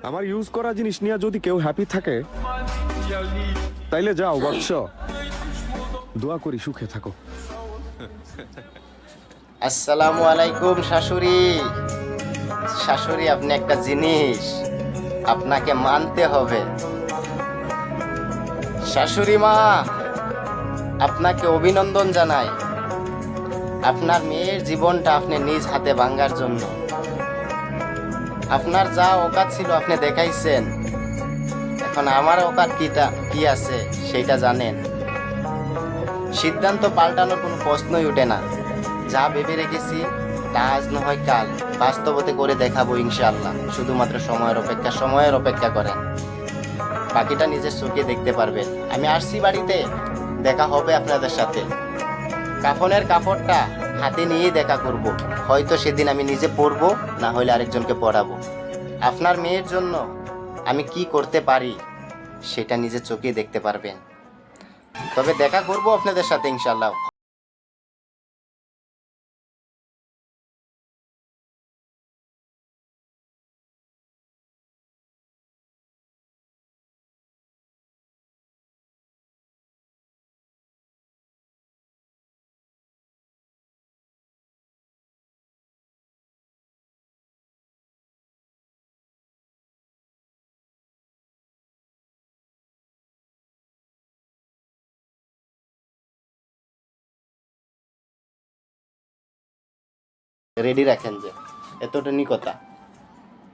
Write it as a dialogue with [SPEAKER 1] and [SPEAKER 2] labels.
[SPEAKER 1] আমার ইউজ করা জিনিস নিয়ে যদি কেউ হ্যাপি থাকে তাইলে যাও বৎস, দোয়া করি সুখে থাকো।
[SPEAKER 2] আসসালামু আলাইকুম শাশুড়ি। শাশুড়ি, আপনি একটা জিনিস আপনাকে মানতে হবে। শাশুড়ি মা, আপনাকে অভিনন্দন জানাই। আপনার মেয়ের জীবনটা আপনি নিজ হাতে ভাঙার জন্য আপনার যা অকাত ছিল আপনি দেখাইছেন। এখন আমার অকাত কি আছে সেটা জানেন। সিদ্ধান্ত পাল্টানোর কোনো প্রশ্নই ওঠে না। যা ভেবে রেখেছি তা আজ না হয় কাল বাস্তবতে করে দেখাবো ইনশাআল্লাহ। শুধুমাত্র সময়ের অপেক্ষা করেন। বাকিটা নিজের চোখে দেখতে পারবেন। আমি আসছি বাড়িতে, দেখা হবে আপনাদের সাথে। কাফনের কাপড়টা হাতে নিয়েই দেখা করব। হয়তো সেদিন আমি নিজে পরবো, না হলে আরেকজনকে পরাবো। আপনার মেয়ের জন্য আমি কি করতে পারি সেটা নিজের চোখে দেখতে পারবেন। তবে দেখা করব আপনাদের সাথে ইনশাআল্লাহ। রেডি রাখেন যে, এতটা নি কথা।